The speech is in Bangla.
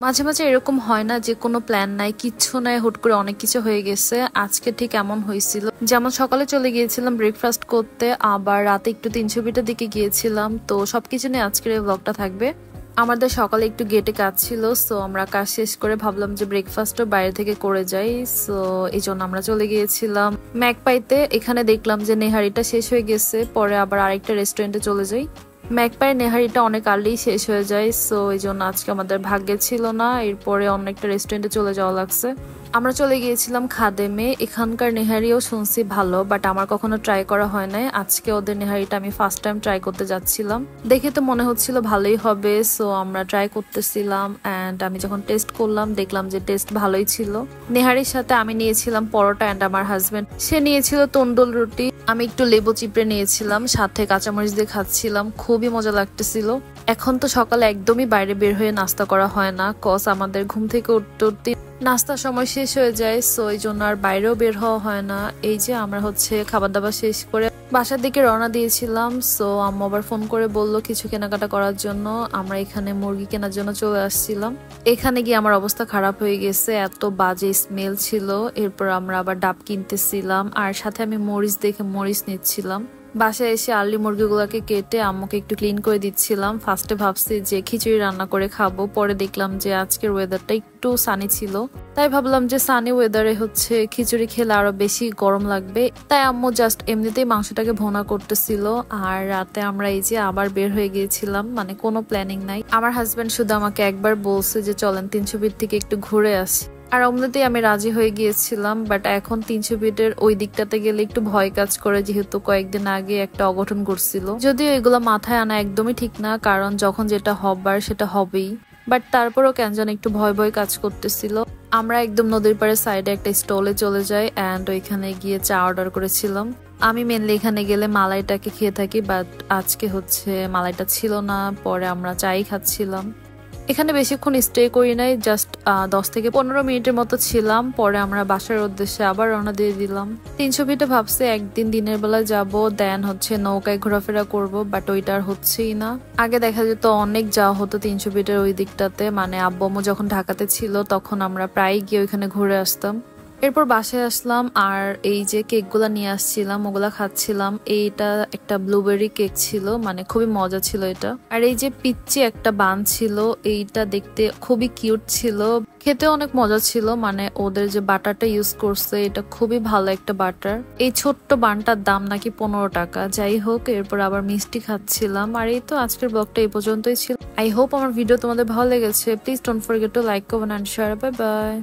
মাঝে, মাঝে এরকম হয় না যে কোনো প্ল্যান নাই, কিচ্ছু নাই, হুট করে অনেক কিছু হয়ে গেছে। আজকে ঠিক এমন হয়েছিল। যেমন সকালে চলে গিয়েছিলাম ব্রেকফাস্ট করতে, আবার রাতে একটু ৩০০ দিকে গিয়েছিলাম। তো সবকিছু নিয়ে আজকের এই ব্লগটা থাকবে। আমাদের সকালে একটু গেটে কাজ ছিল, সো আমরা কাজ শেষ করে ভাবলাম যে ব্রেকফাস্টও বাইরে থেকে করে যাই। সো এই জন্য আমরা চলে গিয়েছিলাম ম্যাকপাইতে। এখানে দেখলাম যে নেহারিটা শেষ হয়ে গেছে, পরে আবার আরেকটা রেস্টুরেন্টে চলে যাই। ম্যাকপাইয়ের নেহারিটা অনেক আর্লি শেষ হয়ে যায়, সো এই জন্য আজকে আমাদের ভাগ্যে ছিল না, এরপরে অন্য একটা রেস্টুরেন্টে চলে যাওয়া লাগছে। আমরা চলে গিয়েছিলাম খাদেমে। এখানকার নেহারিও শুনছি ভালো, বাট আমার কখনো ট্রাই করা হয় নাই। আজকে ওদের নেহারিটা আমি ফার্স্ট টাইম ট্রাই করতে যাচ্ছিলাম, দেখে তো মনে হচ্ছিল ভালোই হবে, সো আমরা ট্রাই করতেছিলাম। অ্যান্ড আমি যখন টেস্ট করলাম দেখলাম যে টেস্ট ভালোই ছিল। নেহারির সাথে আমি নিয়েছিলাম পরোটা, অ্যান্ড আমার হাজবেন্ড সে নিয়েছিল তন্দুর রুটি। আমি একটু লেবু চিপড়ে নিয়েছিলাম, সাথে কাঁচামরিচ দিয়ে খাচ্ছিলাম, খুবই মজা লাগতেছিল। এখন তো সকালে একদমই বাইরে বের হয়ে নাস্তা করা হয় না, কজ আমাদের ঘুম থেকে উঠতে উঠতে নাস্তার সময় শেষ হয়ে যায়, সো এই জন্য আর বাইরেও বের হওয়া হয় না। এই যে আমরা খাবার দাবার শেষ করে বাসার দিকে রওনা দিয়েছিলাম। সো আম্মু আবার ফোন করে বললো কিছু কেনাকাটা করার জন্য। আমরা এখানে মুরগি কেনার জন্য চলে আসছিলাম। এখানে গিয়ে আমার অবস্থা খারাপ হয়ে গেছে, এত বাজে স্মেল ছিল। এরপর আমরা আবার ডাব কিনতেছিলাম, আর সাথে আমি মরিচ দেখে মরিচ নিচ্ছিলাম। বাসায় এসে আর্লি মুরগিগুলোকে কেটে আম্মুকে একটু ক্লিন করে দিচ্ছিলাম। ফার্স্টে ভাবছি যে খিচুড়ি রান্না করে খাবো, পরে দেখলাম যে আজকের ওয়েদারটা একটু সানি ছিল, তাই ভাবলাম যে সানি ওয়েদারে খিচুড়ি খেলে আরো বেশি গরম লাগবে। তাই আম্মু জাস্ট এমনিতেই মাংসটাকে ভুনা করতেছিল। আর রাতে আমরা এই যে আবার বের হয়ে গিয়েছিলাম, মানে কোনো প্ল্যানিং নাই। আমার হাজবেন্ড শুধু আমাকে একবার বলছে যে চলেন ৩০০ ফিট থেকে একটু ঘুরে আসি, আর অমনিতেই আমি রাজি হয়ে গিয়েছিলাম। বাট এখন ৩০০ ফিটের ওই দিকটাতে গেলে একটু ভয় কাজ করে, যেহেতু কয়েকদিন আগে একটা অঘটন ঘটছিল। যদিও এগুলো মাথায় আনা একদমই ঠিক না, কারণ যখন যেটা হবার সেটা হবেই। বাট তারপরও কেন যেন একটু ভয় ভয় কাজ করতেছিল। আমরা একদম নদীর পাড়ের সাইডে একটা স্টলে চলে যাই, অ্যান্ড ওইখানে গিয়ে চা অর্ডার করেছিলাম। আমি মেনলি এখানে গেলে মালাইটাকে খেয়ে থাকি, বাট আজকে মালাইটা ছিল না, পরে আমরা চাই খাচ্ছিলাম। এখানে বেশিক্ষণ স্টে করি নাই, জাস্ট 10 থেকে 15 মিনিটের মতো ছিলাম। পরে আমরা বাসার উদ্দেশ্যে আবার রওনা দিয়ে দিলাম। ৩০০ ফিটে ভাবছি একদিন দিনের বেলা যাব, দেন নৌকায় ঘোরাফেরা করব, বাট ওইটা আর হচ্ছেই না। আগে দেখা যেত অনেক যাওয়া হতো ৩০০ ফিটের ওই দিকটাতে, মানে আব্বু আম্মু যখন ঢাকাতে ছিল তখন আমরা প্রায় গিয়ে ওইখানে ঘুরে আসতাম। এরপর বাসায় আসলাম, আর এই যে কেকগুলা নিয়ে আসছিলাম ওগুলা খাচ্ছিলাম। এইটা একটা ব্লুবেরি কেক ছিল, মানে খুবই মজা ছিল এটা। আর এই যে পিচ্চি একটা বান ছিল, এইটা দেখতে খুবই কিউট ছিল, খেতে অনেক মজা ছিল। মানে ওদের যে বাটারটা ইউজ করছে এটা খুবই ভালো একটা বাটার। এই ছোট্ট বানটার দাম নাকি 15 টাকা। যাই হোক, এরপর আবার মিষ্টি খাচ্ছিলাম। আর এই তো আজকের ব্লগটা এই পর্যন্তই ছিল। আই হোপ আমার ভিডিও তোমাদের ভালো লেগেছে। Please don't forget to like, comment and share. Bye by.